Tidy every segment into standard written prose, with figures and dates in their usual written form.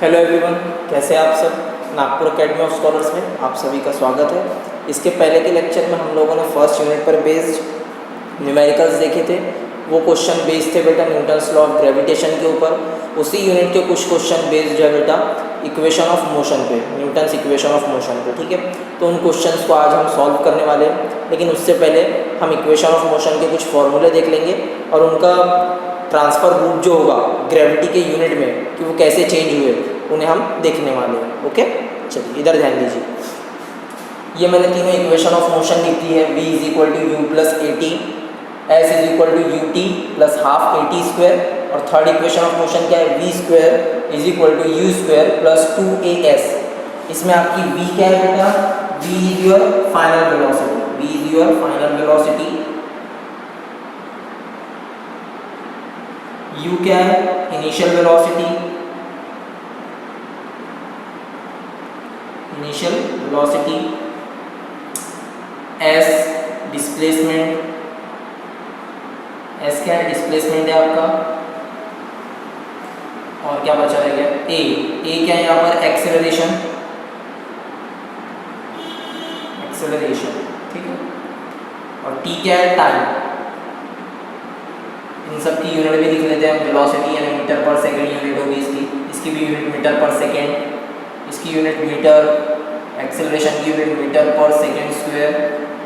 Hello everyone, कैसे हैं आप सब। नागपुर एकेडमी ऑफ स्कॉलर्स में आप सभी का स्वागत है। इसके पहले के लेक्चर में हम लोगों ने फर्स्ट यूनिट पर बेस्ड न्यूमेरिकल्स देखे थे। वो क्वेश्चन बेस्ड थे बेटा न्यूटन्स लॉ ऑफ ग्रेविटेशन के ऊपर। उसी यूनिट के कुछ क्वेश्चन बेस्ड है बेटा इक्वेशन ऑफ मोशन पे, न्यूटन्स इक्वेशन ऑफ मोशन पे। ठीक है, तो उन क्वेश्चंस को आज हम सॉल्व करने वाले हैं, लेकिन उससे पहले हम इक्वेशन ऑफ मोशन के कुछ फॉर्मूले देख लेंगे और उनका ट्रांसफ़र रूट जो होगा ग्रेविटी के यूनिट में कि वो कैसे चेंज हुए उन्हें हम देखने वाले हैं। ओके, चलिए इधर ध्यान दीजिए। ये मैंने तीनों इक्वेशन ऑफ मोशन लिख दी है। v is equal to u plus a t, s is equal to u t plus half a t square, और थर्ड इक्वेशन ऑफ मोशन क्या है, v square is equal to u square plus two a s. इसमें आपकी v क्या है बेटा, v is your final velocity, v is your final velocity. u क्या है, initial velocity, initial velocity. s displacement, s क्या है, डिस्प्लेसमेंट है आपका। और क्या बचा रह गया, a क्या है यहाँ पर, एक्सेलरेशन, एक्सेलरेशन। ठीक है, और t क्या है, टाइम। इन सब की यूनिट भी लिख लेते हैं हम। वेलोसिटी यानी मीटर पर सेकंड यूनिट होगी इसकी भी यूनिट मीटर पर सेकंड, इसकी यूनिट मीटर, एक्सेलरेशन की यूनिट मीटर पर सेकंड स्क्वायर,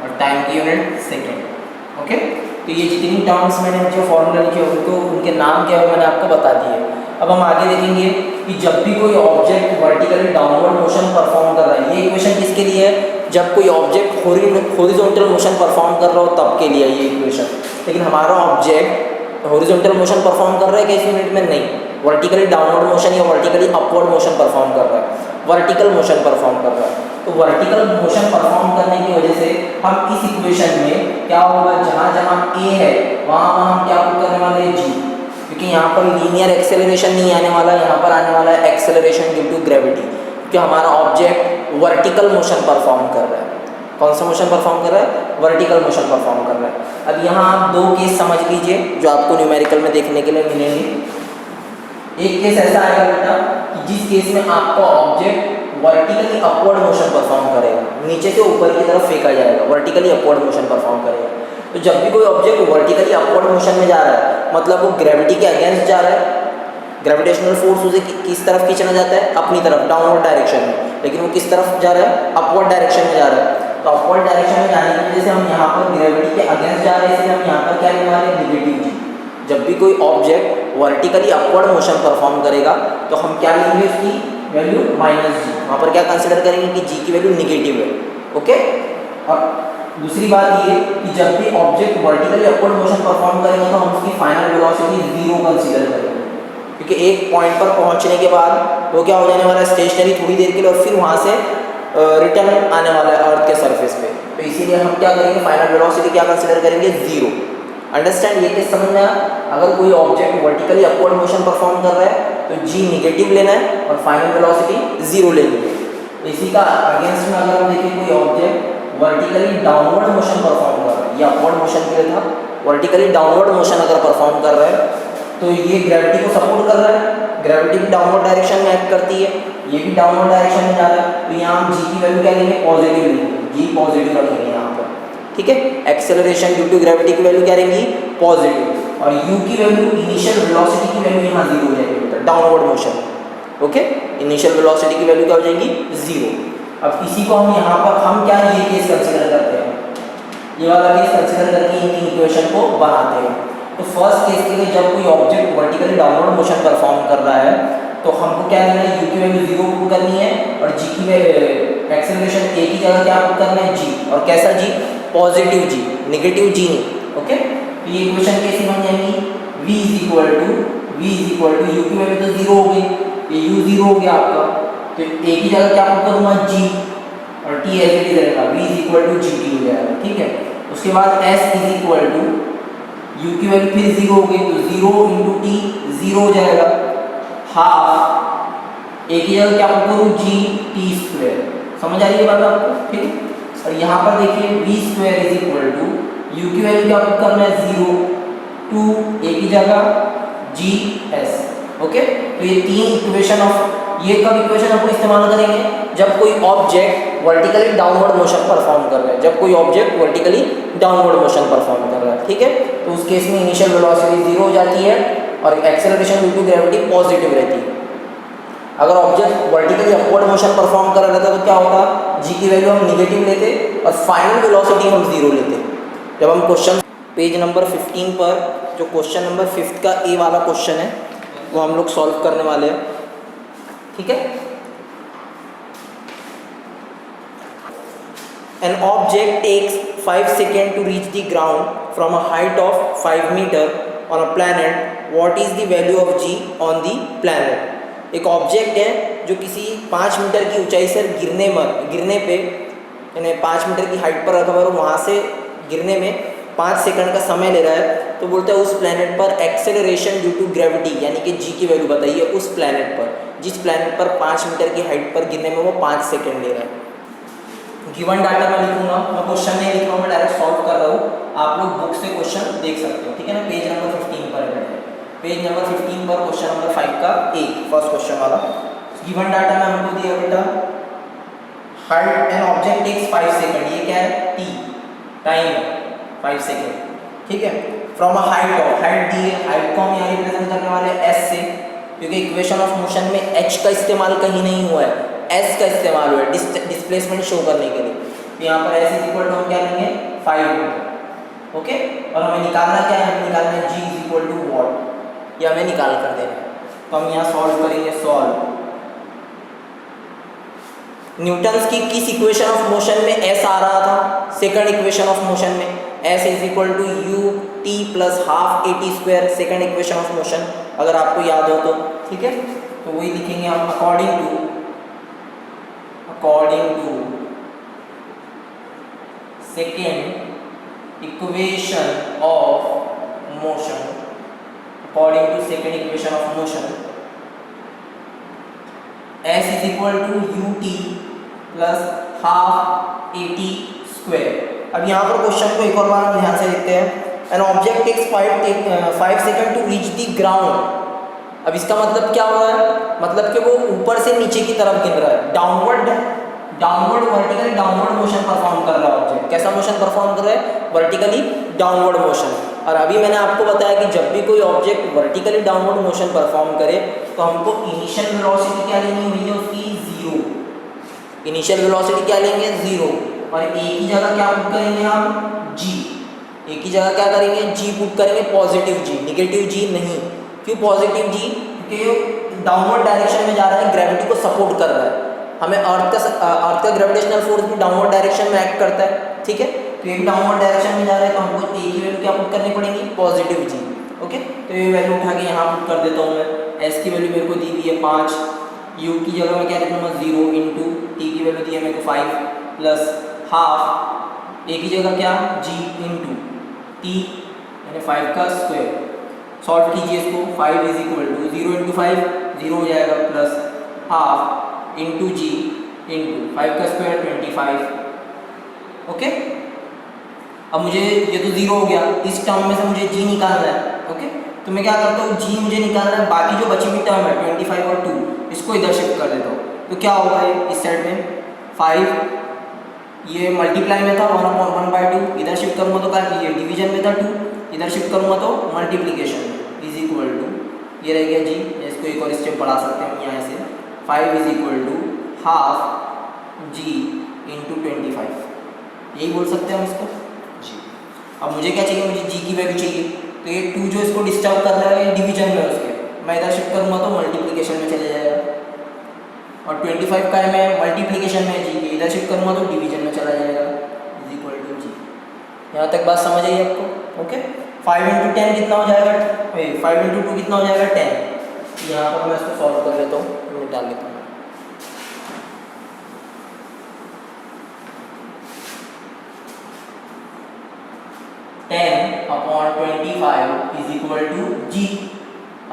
और टाइम की यूनिट सेकंड। ओके, तो ये जितनी टर्म्स मैंने जो फॉर्मूला लिखे उनको उनके नाम क्या है मैंने आपको बता दिए। अब हम आगे देखेंगे कि जब भी कोई object vertically downward motion perform कर रहा है, ये इक्वेशन किसके लिए है, जब कोई ऑब्जेक्ट हॉरिजॉन्टल मोशन परफॉर्म कर रहा हो तब के लिए ये इक्वेशन। लेकिन हमारा ऑब्जेक्ट हॉरिजॉन्टल मोशन परफॉर्म कर रहा है किस यूनिट में, नहीं, वर्टिकली डाउनवर्ड मोशन या वर्टिकली अपवर्ड मोशन परफॉर्म कर रहा है, वर्टिकल मोशन परफॉर्म कर रहा है। तो वर्टिकल मोशन परफॉर्म करने की वजह से हम इस इक्वेशन में क्या होगा, जहाँ जहाँ ए है वहाँ हम क्या पुट करने वाले हैं, जी, क्योंकि यहाँ पर लीनियर एक्सेलरेशन नहीं आने वाला, यहाँ पर आने वाला है एक्सेलरेशन ड्यू टू ग्रेविटी, क्योंकि हमारा ऑब्जेक्ट वर्टिकल मोशन परफॉर्म कर रहा है। कौन सा मोशन परफॉर्म कर रहा है, वर्टिकल मोशन परफॉर्म कर रहा है। अब यहाँ आप दो केस समझ लीजिए जो आपको न्यूमेरिकल में देखने के लिए मिलेंगे। एक केस ऐसा आएगा बेटा कि जिस केस में आपका object vertically upward motion perform करेगा, नीचे से ऊपर की तरफ फेंका जाएगा, वर्टिकली अपवर्ड मोशन परफॉर्म करेगा। तो जब भी कोई ऑब्जेक्ट वर्टिकली अपवर्ड मोशन में जा रहा है, मतलब वो ग्रेविटी के अगेंस्ट जा रहा है, ग्रेविटेशनल फोर्स उसे किस तरफ खींचना जाता है, अपनी तरफ, डाउनवर्ड डायरेक्शन में, लेकिन वो किस तरफ जा रहा है, अपवर्ड डायरेक्शन में जा रहा है। तो अपवर्ड डायरेक्शन में जाने की वजह से हम यहाँ पर ग्रेविटी के अगेंस्ट जा रहे हैं, इसलिए हम यहाँ पर क्या लेने वाले हैं, नेगेटिव जी। जब भी कोई object vertically upward motion perform करेगा तो हम क्या लेंगे, उसकी वैल्यू माइनस जी। वहाँ पर क्या कंसिडर करेंगे कि जी की वैल्यू निगेटिव है। ओके, और दूसरी बात ये कि जब भी object vertically upward motion perform करेगा तो हम उसकी फाइनल वेलोसिटी जीरो कंसिडर करेंगे, क्योंकि एक पॉइंट पर पहुँचने के बाद वो क्या हो जाने वाला है, स्टेशनरी थोड़ी देर के लिए, और फिर वहाँ से रिटर्न आने वाला है अर्थ के सरफेस पे। तो इसीलिए हम क्या करेंगे, फाइनल वेलोसिटी क्या कंसिडर करेंगे, जीरो। अंडरस्टैंड, ये केस समझ में आया। अगर कोई object vertically upward motion perform कर रहा है तो जी निगेटिव लेना है और फाइनल वेलोसिटी जीरो लेनी है। इसी का अगेंस्ट में अगर हम देखें कोई object vertically downward motion perform कर रहा है, ये अपवर्ड मोशन के लिए था, वर्टिकली डाउनवर्ड मोशन अगर परफॉर्म कर रहा है तो ये ग्रेविटी को सपोर्ट कर रहा है, ग्रेविटी भी डाउनवर्ड डायरेक्शन में एक्ट करती है, ये भी डाउनवर्ड डायरेक्शन में जा रहा है। तो यहाँ हम जी की वैल्यू क्या लेंगे, पॉजिटिव लेंगे, जी पॉजिटिव रखेंगे यहाँ पर। ठीक है, एक्सेलरेशन ड्यू टू ग्रेविटी की वैल्यू क्या रहेंगी, पॉजिटिव, और u की वैल्यू, इनिशियल वेलोसिटी की वैल्यू यहाँ जीरो हो जाएगी, downward motion. Okay, initial velocity की वैल्यू क्या हो जाएगी, जीरो। अब इसी को हम यहाँ पर हम क्या ये केस कंसिडर करते हैं, ये वाला केस कंसिडर करके इन इक्वेशन को बनाते हैं। तो फर्स्ट केस के लिए जब कोई object vertically downward motion perform कर रहा है तो हमको क्या लेना है, u की वैल्यू जीरो पुट करनी है, और g की एक्सेलरेशन a की जगह क्या पुट करना है, g, और कैसा g, positive g, negative g नहीं। ओके, तो ये इक्वेशन कैसी बन जाएगी, v is equal to u की वैल्यू तो जीरो हो गई, ये u जीरो हो गया आपका, तो a की जगह क्या पुट करूँगा, g, और t ऐसे ही रहेगा, v is equal to gt हो जाएगा। ठीक है, उसके बाद s is equal to u की वैल्यू फिर जीरो हो गई, तो जीरो इंटू टी जीरो हो जाएगा, हाफ एक ही जगह क्या पुट करूँ, जी टी स्क्वायर। समझ आ रही है बात आपको, ठीक है। और यहाँ पर देखिए v square is equal to u की वैल्यू क्या पुट करना है, जीरो, टू, ए की जगह जी एस। ओके, तो ये तीन इक्वेशन ऑफ ये कब इक्वेशन अपन इस्तेमाल करेंगे, जब कोई object vertically downward motion perform कर रहा है, जब कोई object vertically downward motion perform कर रहा है, ठीक है। तो उस केस में इनिशियल वेलोसिटी 0 हो जाती है और acceleration due to gravity positive रहती है। अगर object vertically upward motion perform कर रहा था तो क्या होता, जी की वैल्यू हम निगेटिव लेते और फाइनल वेलोसिटी हम 0 लेते। जब हम क्वेश्चन पेज नंबर 15 पर जो क्वेश्चन नंबर 5 का ए वाला क्वेश्चन है वो हम लोग सॉल्व करने वाले हैं, ठीक है। An object takes 5 seconds to reach the ground from a height of 5 meter on a planet. What is the value of g on the planet? एक ऑब्जेक्ट है जो किसी 5 मीटर की ऊंचाई से गिरने पे यानी 5 मीटर की हाइट पर रखा हुआ है, वहाँ से गिरने में 5 सेकंड का समय ले रहा है। तो बोलते हैं उस प्लैनेट पर एक्सेलरेशन ड्यू टू ग्रेविटी यानी कि जी की वैल्यू बताइए उस प्लैनेट पर, जिस प्लैनेट पर 5 मीटर की हाइट पर गिरने में वो 5 सेकंड ले रहा है। गिवन डाटा मैं लिखूंगा, मैं क्वेश्चन नहीं लिख रहा हूँ, मैं डायरेक्ट सॉल्व कर रहा हूँ। आप लोग बुक से क्वेश्चन देख सकते हो, ठीक है ना। पेज नंबर 15 पर है, पेज नंबर 15 पर क्वेश्चन नंबर 5 का ए फर्स्ट क्वेश्चन वाला। गिवन डाटा में हमको दिया बेटा height an object takes 5 second, ये क्या है टी टाइम 5 सेकंड, ठीक है। From a height of, height दी है, हाइट को हम यहाँ रिप्रेजेंट करने वाले हैं एस से, क्योंकि इक्वेशन ऑफ मोशन में एच का इस्तेमाल कहीं नहीं हुआ है, एस का इस्तेमाल हुआ है डिस्प्लेसमेंट शो करने के लिए। तो यहाँ पर एस इज इक्वल टू हम क्या लेंगे 5 मीटर, ओके। और हमें निकालना क्या है, हमें निकालना है जी इज इक्वल टू वॉट, ये हमें निकाल कर देना है। तो हम यहाँ सॉल्व करेंगे, सॉल्व न्यूटन्स की किस इक्वेशन ऑफ मोशन में एस आ रहा था, सेकंड इक्वेशन ऑफ मोशन में s is equal to u t plus half a t square, second equation of motion, अगर आपको याद हो तो, ठीक है। तो वही लिखेंगे हम according to second equation of motion, according to second equation of motion, s is equal to ut plus half at square। अब यहाँ पर क्वेश्चन को एक और बार हम ध्यान से देखते हैं। An object takes 5 seconds to reach the ground। अब इसका मतलब क्या हो रहा है, मतलब कि वो ऊपर से नीचे की तरफ गिर रहा है, downward vertically downward motion perform कर रहा है ऑब्जेक्ट। कैसा मोशन परफॉर्म कर रहा है, वर्टिकली डाउनवर्ड मोशन। और अभी मैंने आपको बताया कि जब भी कोई object vertically downward motion perform करे तो हमको इनिशियल वेलोसिटी क्या लेनी हुई है उसकी 0, इनिशियल वेलोसिटी क्या लेंगे 0, और एक ही जगह क्या पुट करेंगे हम g, एक ही जगह क्या करेंगे जी पुट करेंगे, पॉजिटिव जी, निगेटिव जी नहीं। क्यों पॉजिटिव जी, क्योंकि डाउनवर्ड डायरेक्शन में जा रहा है, ग्रेविटी को सपोर्ट कर रहा है। हमें अर्थ का ग्रेविटेशनल फोर्स भी डाउनवर्ड डायरेक्शन में एक्ट करता है, ठीक है। तो ये भी डाउनवर्ड डायरेक्शन में जा रहा है तो हमको एक ही वैल्यू क्या पुट करनी पड़ेगी, पॉजिटिव जी, ओके। तो ये वैल्यू उठा के यहाँ पुट कर देता हूँ मैं। एस की वैल्यू मेरे को दी हुई है 5, यू की जगह में क्या लिखूँगा 0 इंटू टी की वैल्यू दी है मेरे को 5 प्लस हाफ, एक ही जगह क्या जी इंटू टी यानी 5 का स्क्वायर। सॉल्व कीजिए इसको, 5 इज इक्वल टू 0 इंटू 5 0 हो जाएगा प्लस हाफ इंटू जी इंटू 5 का स्क्वायर 25, ओके। अब मुझे ये तो 0 हो गया, इस टर्म में से मुझे जी निकालना है, ओके। तो मैं क्या करता हूँ, जी मुझे निकालना है, बाकी जो बची हुई टर्म है 25 और 2 इसको इधर शिफ्ट कर देता हूँ। तो क्या होगा ये इस साइड में 5 ये मल्टीप्लाई में था 1/1/2, इधर शिफ्ट करूँगा तो क्या, ये डिवीजन में था 2, इधर शिफ्ट करूँगा तो मल्टीप्लीकेशन में, इज इक्वल टू ये रह गया जी। इसको एक और स्टेप बढ़ा सकते हैं हम यहाँ से, 5 is equal to half g into 25, यही बोल सकते हैं हम इसको जी। अब मुझे क्या चाहिए, मुझे जी की वैल्यू चाहिए। तो ये 2 जो इसको डिस्टर्ब कर रहा है ये डिवीजन में उसके, मैं इधर शिफ्ट करूँगा तो मल्टीप्लिकेशन में चले जाएगा, और 25 का है मैं मल्टीप्लिकेशन में जी के इधर शिफ्ट करूँगा तो डिवीजन में चला जाएगा, इज इक्वल टू जी। यहाँ तक बात समझ आई आपको, ओके। 5 इंटू 10 कितना हो जाएगा, 5 इंटू 2 कितना हो जाएगा 10। यहाँ पर मैं इसको सॉल्व कर लेता हूँ, डाल लेता हूँ। अपॉन 25 इज इक्वल टू जी।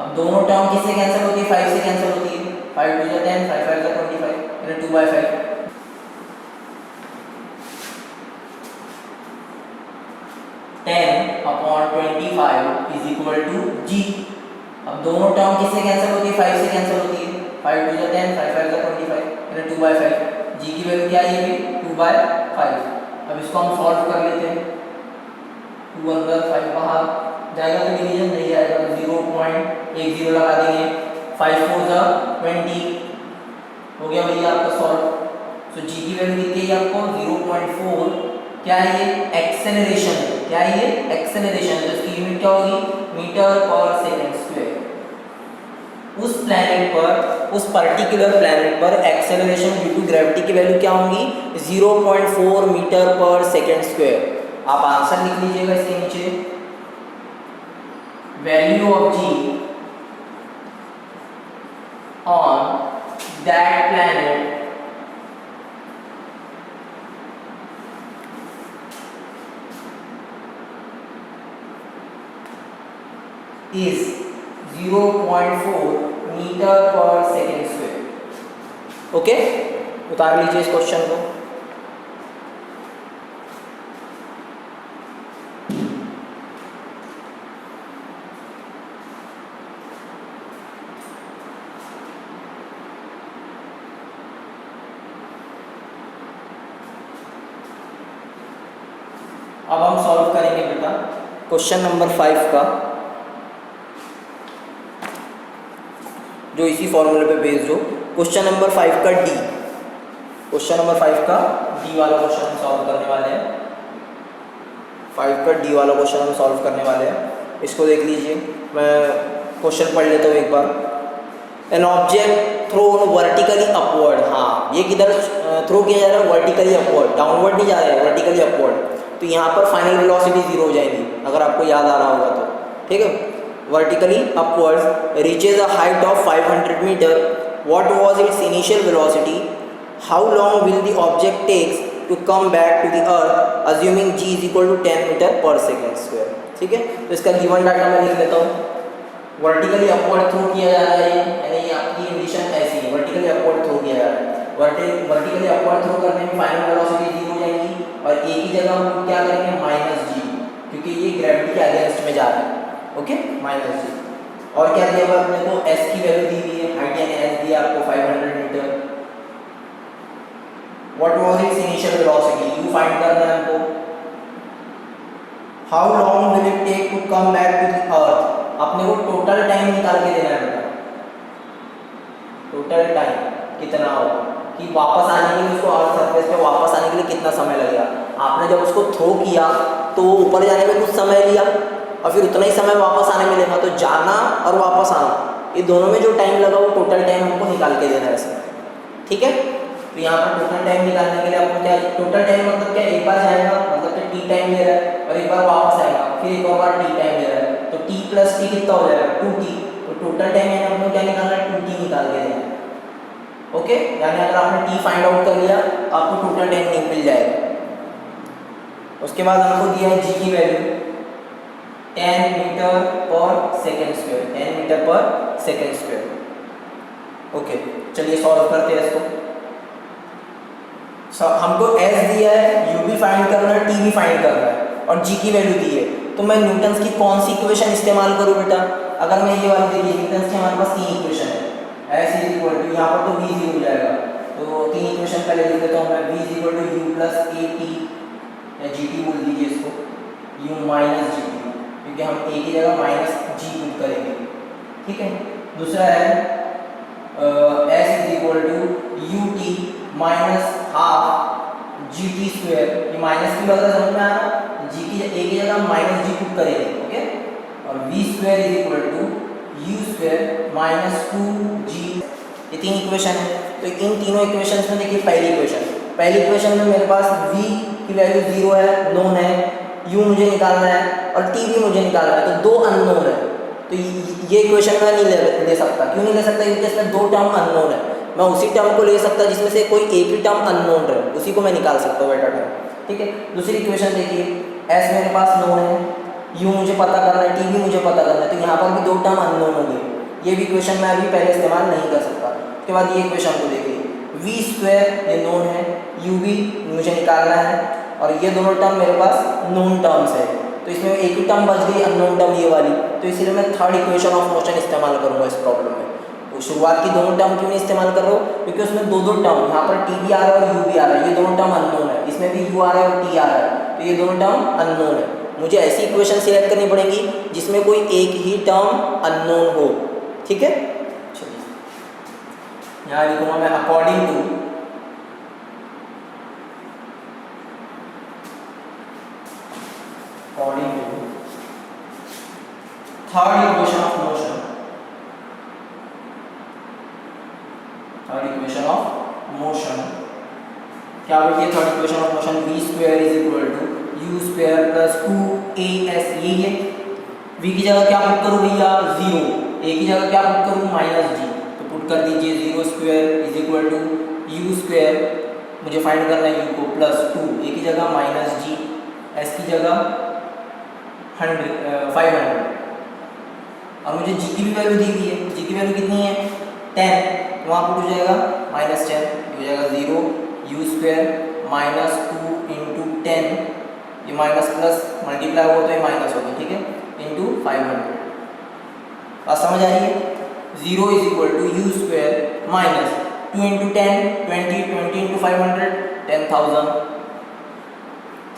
अब दोनों टर्म किससे कैंसिल होती है, 5 से कैंसिल होती है, 5 2 10, 5 5 25 यानी 2/5। 10 अपॉन 25 इज इक्वल टू जी। अब दोनों टर्म किससे कैंसिल होती है, 5 से कैंसिल होती है, 5 2 10, 5 5 25, यानी 2/5। जी की वैल्यू क्या है, ये 2/5। अब इसको हम सॉल्व कर लेते हैं। 2 अंदर 5 बाहर जाएगा तो डिवीजन नहीं जाएगा, तो 0.10 लगा देंगे। 5 4 जा 20 हो गया भैया आपका सॉल्व। सो जी की वैल्यू कितनी है आपको 0.4। क्या है ये, एक्सेलरेशन है। क्या है ये, एक्सेलरेशन। तो इसकी यूनिट क्या होगी, मीटर पर सेकंड स्क्वायर। उस प्लैनेट पर, उस पर्टिकुलर प्लैनेट पर एक्सेलरेशन ड्यू टू ग्रेविटी की वैल्यू क्या होगी, 0.4 मीटर पर सेकंड स्क्वायर। आप आंसर लिख लीजिएगा इसके नीचे, value of g on that planet is 0.4 meter per second square. Okay, उतार लीजिए इस क्वेश्चन को। अब हम सॉल्व करेंगे बेटा क्वेश्चन नंबर 5 का, जो इसी फॉर्मूले पे बेस्ड हो। क्वेश्चन नंबर 5 का डी, क्वेश्चन नंबर 5 का डी वाला क्वेश्चन हम सॉल्व करने वाले हैं। 5 का डी वाला क्वेश्चन हम सॉल्व करने वाले हैं। इसको देख लीजिए, मैं क्वेश्चन पढ़ लेता हूँ एक बार। An object thrown vertically upward, हाँ ये किधर थ्रो किया जा रहा है, वर्टिकली अपवर्ड, डाउनवर्ड नहीं जा रहा है, वर्टिकली अपवर्ड। तो यहाँ पर फाइनल वेलोसिटी 0 हो जाएगी, अगर आपको याद आ रहा होगा तो, ठीक है। vertically upwards reaches a height of 500 meter. What was its initial velocity? How long will the object takes to come back to the earth assuming g is equal to 10 meter per second square? ठीक है, तो इसका given data मैं लिख लेता हूँ। Vertically upward throw किया जा रहा है, यानी आपकी कंडीशन ऐसी है, वर्टिकली अपवर्ड थ्रो किया जा रहा है। वर्टिकली अपवर्ड थ्रो करने में फाइनल वेलोसिटी 0 हो जाएगी, और एक ही जगह हम क्या करेंगे, -g, क्योंकि ये ग्रेविटी के अगेंस्ट में जा रहा है। Okay, -g। और क्या दिया हुआ अपने को, s की वैल्यू दी हुई है, हाइट यानी s दिया आपको 500 meter. What was its initial velocity, u find करना है हमको। How long will it take to come back to the earth, अपने को टोटल टाइम निकाल के देना है बेटा। टोटल टाइम कितना होगा कि वापस आने के लिए, उसको अर्थ सरफेस पे वापस आने के लिए कितना समय लगेगा। आपने जब उसको थ्रो किया तो ऊपर जाने में कुछ समय लिया, और फिर उतना ही समय वापस आने में लेगा। तो जाना और वापस आना, ये दोनों में जो टाइम लगा वो टोटल टाइम हमको निकाल के देना है इसमें, ठीक है। तो यहाँ पर टोटल टाइम निकालने के लिए आपको क्या, टोटल टाइम मतलब क्या, एक बार जाएगा मतलब कि टी टाइम ले रहा है, और एक बार वापस आएगा, फिर एक और बार टी टाइम ले रहा है, तो टी प्लस टी कितना हो जाएगा, 2t। तो टोटल टाइम यानी आपको क्या निकालना है, 2t निकाल के देना है। ओके, यानी अगर आपने टी फाइंड आउट कर लिया तो आपको टोटल टाइम मिल जाएगा। उसके बाद हमको दिया है जी की value 10 metre per second square, 10 metre per second square. Okay, चलिए सॉल्व करते हैं इसको। हमको s दिया है, u भी फाइंड करना है, t भी फाइंड करना है, और g की वैल्यू दी है। तो मैं न्यूटन्स की कौन सी इक्वेशन इस्तेमाल करूँ बेटा, अगर मैं ये वाली देखिए, न्यूटन्स की हमारे पास 3 इक्वेशन है। s इज इक्वल टू, यहाँ पर तो v 0 हो जाएगा, तो 3 इक्वेशन पहले लिख देता हूँ मैं। v is equal to u plus at, या gt बोल दीजिए इसको, u माइनस gt, क्योंकि हम एक ही जगह -g पुट करेंगे, ठीक है। दूसरा है s is equal to ut minus half gt square, ये माइनस की वजह समझ में आ रहा, g की एक ही जगह -g पुट करेंगे, ओके। और v square is equal to u square minus 2g, ये 3 इक्वेशन है। तो इन तीनों इक्वेशंस में देखिए, पहली इक्वेशन में मेरे पास v की वैल्यू 0 है, नोन है, u मुझे निकालना है, और t भी मुझे निकालना है, तो 2 अननोन है। तो ये इक्वेशन मैं नहीं ले सकता। क्यों नहीं ले सकता, क्योंकि इसमें 2 टर्म अननोन है। मैं उसी टर्म को ले सकता जिसमें से कोई एक ही टर्म अननोन रहे, उसी को मैं निकाल सकता हूँ बेटा टर्म, ठीक है। दूसरी इक्वेशन देखिए, s मेरे पास नोन है, u मुझे पता करना है, t भी मुझे पता करना है, तो यहाँ पर भी 2 टर्म अननोन होंगे। ये भी इक्वेशन मैं अभी पहले इस्तेमाल नहीं कर सकता। उसके बाद ये इक्वेशन को देखिए, v स्क्वायर ये नोन है, u भी मुझे निकालना है, और ये दोनों टर्म मेरे पास नोन टर्म्स है, तो इसमें एक ही टर्म बच गई अननोन टर्म ये वाली, तो इसलिए मैं थर्ड इक्वेशन ऑफ मोशन इस्तेमाल करूँगा इस प्रॉब्लम में। तो शुरुआत की दोनों टर्म क्यों नहीं इस्तेमाल कर रहे हो? क्योंकि उसमें दो टर्म, यहाँ पर टी भी आ रहा है और यू भी आ रहा है, ये दोनों टर्म अननोन है, इसमें भी यू आ रहा है और टी आ रहा है, तो ये दोनों टर्म अननोन है। मुझे ऐसी इक्वेशन सिलेक्ट करनी पड़ेगी जिसमें कोई एक ही टर्म अननोन हो, ठीक है। चलिए यहाँ लिखूंगा मैं according to third equation of motion, क्या बोलती है third equation of motion? v square is equal to u square plus 2as, ये है। v की जगह क्या पुट करूँ भैया? 0। a की जगह क्या पुट करूँ? -g। तो पुट कर दीजिए 0 square is equal to u square, मुझे फाइंड करना है u को, प्लस 2, a की जगह -g, s की जगह 500। अब मुझे g की भी वैल्यू दी हुई है, g की वैल्यू कितनी है? 10, तो वहाँ पुट हो जाएगा -10, हो जाएगा 0 u स्क्वायर माइनस 2 इंटू 10, ये माइनस प्लस मल्टीप्लाई हुआ तो ये माइनस होगा, ठीक है, इंटू 500। बात समझ आ रही है? 0 is equal to u square minus 2 into 10 20, 20 into 500 10,000,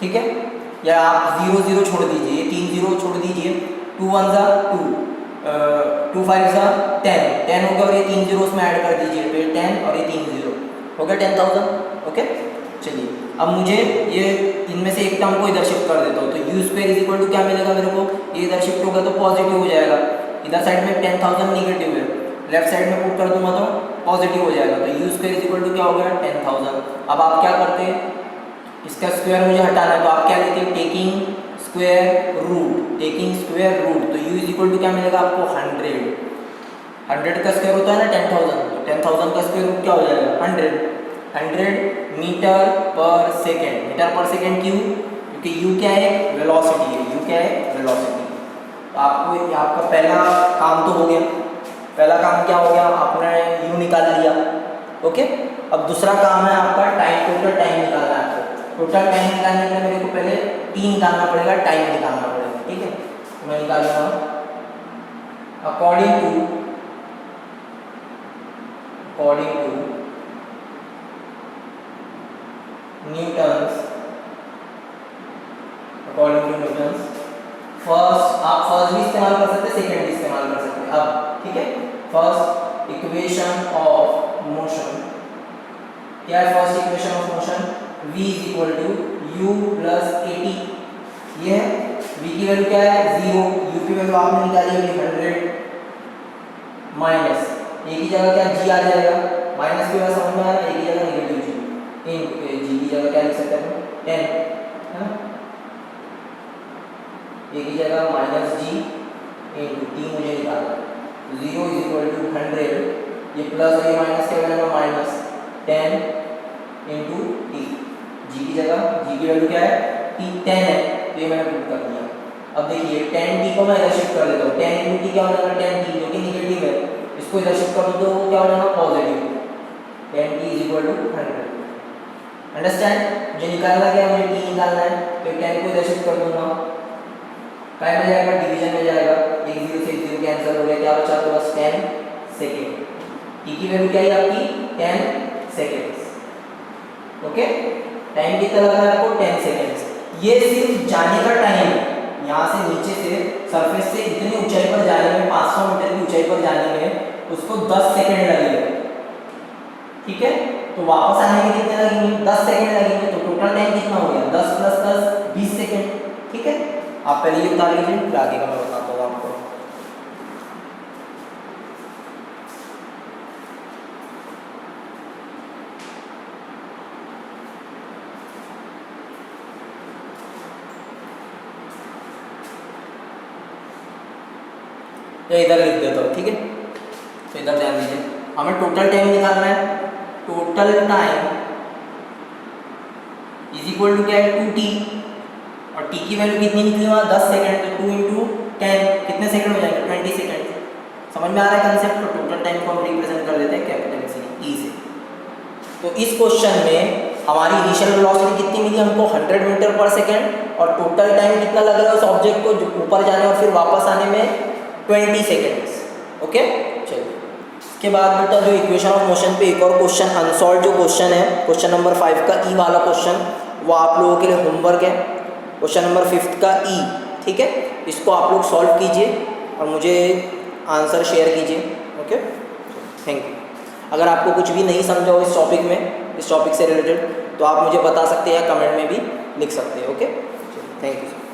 ठीक है। या आप 0 0 छोड़ दीजिए, 3 0 छोड़ दीजिए, 2 1 जा 2, 2 5 जा 10, 10 हो गया और ये 3 0 उसमें ऐड कर दीजिए, तो ये 10 और ये 3 0 हो गया 10,000, ओके। चलिए अब मुझे ये इनमें से एक टर्म को इधर शिफ्ट कर देता हूँ, तो u square is equal to क्या मिलेगा मेरे को? ये इधर शिफ्ट होगा तो पॉजिटिव हो जाएगा, इधर साइड में 10,000 निगेटिव है, लेफ्ट साइड में पुट कर दूंगा तो पॉजिटिव हो जाएगा, तो u square is equal to क्या हो गया? 10,000। अब आप क्या करते हैं, इसका स्क्वायर मुझे हटाना है, तो आप क्या लेते हैं? Taking square root, taking square root, तो यू इज इक्वल टू क्या मिलेगा आपको? 100 का स्क्वायर होता है ना 10,000, तो 10,000 का स्क्वायर रूट क्या हो जाएगा? 100 metre per second. Metre per second क्यों? क्योंकि u क्या है? वेलोसिटी है, u क्या है? वेलोसिटी। तो आपका पहला काम तो हो गया, पहला काम क्या हो गया? आपने u निकाल लिया, ओके। अब दूसरा काम है आपका टाइम, टोटल टाइम निकालना है आपको। टोटल टाइम निकालने के लिए मेरे को पहले t निकालना पड़ेगा, टाइम निकालना पड़ेगा, ठीक है। तो मैं निकालूंगा अकॉर्डिंग टू न्यूटन्स, फर्स्ट, आप फर्स्ट भी इस्तेमाल कर सकते हैं, सेकंड भी इस्तेमाल कर सकते हैं। अब ठीक है, फर्स्ट इक्वेशन ऑफ मोशन क्या है? First equation of motion v is equal to u plus 80, ये है। v की वैल्यू क्या है? 0, u की वैल्यू आपने निकाली है 100, माइनस a की जगह क्या g आ जाएगा, माइनस की वजह समझ में आ रहा है, a की जगह नेगेटिव g, g की जगह क्या लिख सकते हैं? 10, है ना। a की जगह माइनस g इंटू t मुझे निकालना है, 0 इज इक्वल टू 100, ये प्लस और ये माइनस क्या बनेगा? माइनस 10 इंटू t, g की जगह g की वैल्यू क्या है? t 10 है, तो ये मैंने पुट कर दिया। अब देखिए 10t को मैं इधर शिफ्ट कर देता हूँ, 10 इंटू t क्या हो जाएगा? 10t, जो कि नेगेटिव है, इसको इधर शिफ्ट कर दो तो वो क्या हो जाएगा? Positive. 10t is equal to 100, understand. मुझे निकालना क्या है? मुझे t निकालना है, तो 10 को इधर शिफ्ट कर दूंगा, काय में जाएगा? डिवीजन में जाएगा, 1 0 से 0 कैंसिल हो गया, क्या बचा? तो बस 10 सेकेंड। t की वैल्यू क्या है आपकी? 10 सेकेंड्स, ओके। टाइम कितना लगा है आपको? 10 सेकेंड्स। ये सिर्फ जाने का टाइम है, यहाँ से नीचे से सरफेस से इतनी ऊंचाई पर जाने में, 500 मीटर की ऊंचाई पर जाने में उसको 10 सेकेंड लगेगा, ठीक है। तो वापस आने में कितने लगेंगे? 10 सेकेंड लगेंगे, तो टोटल टाइम कितना हो गया? 10 प्लस 10 20 सेकेंड, ठीक है। आप पहले ये बता लीजिए, फिर आगे का मैं बताता हूँ आपको। या इधर लिख देता हूँ, ठीक है। तो इधर ध्यान दीजिए, हमें टोटल टाइम निकालना है। Total time is equal to क्या है? 2t, और t की वैल्यू कितनी निकली वहाँ? 10 सेकेंड, तो 2 इंटू 10 कितने सेकेंड हो जाएंगे? 20 सेकेंड। समझ में आ रहा है कंसेप्ट? तो टोटल टाइम को हम रिप्रेजेंट कर देते हैं कैपिटल सी, t से। तो इस क्वेश्चन में हमारी इनिशियल वेलोसिटी कितनी मिली हमको? 100 मीटर पर सेकेंड, और टोटल टाइम कितना लग रहा है उस ऑब्जेक्ट को ऊपर जाने और फिर वापस आने में? 20 सेकेंड्स, ओके। चलिए के बाद बेटा जो इक्वेशन ऑफ मोशन पे एक और क्वेश्चन अनसॉल्व जो क्वेश्चन है, क्वेश्चन नंबर 5 का ई वाला क्वेश्चन, वो आप लोगों के लिए होमवर्क है। क्वेश्चन नंबर 5 का ई, ठीक है, इसको आप लोग सॉल्व कीजिए और मुझे आंसर शेयर कीजिए। Okay, thank you. अगर आपको कुछ भी नहीं समझा हो इस टॉपिक में, इस टॉपिक से रिलेटेड, तो आप मुझे बता सकते हैं या कमेंट में भी लिख सकते हैं। Okay, thank you.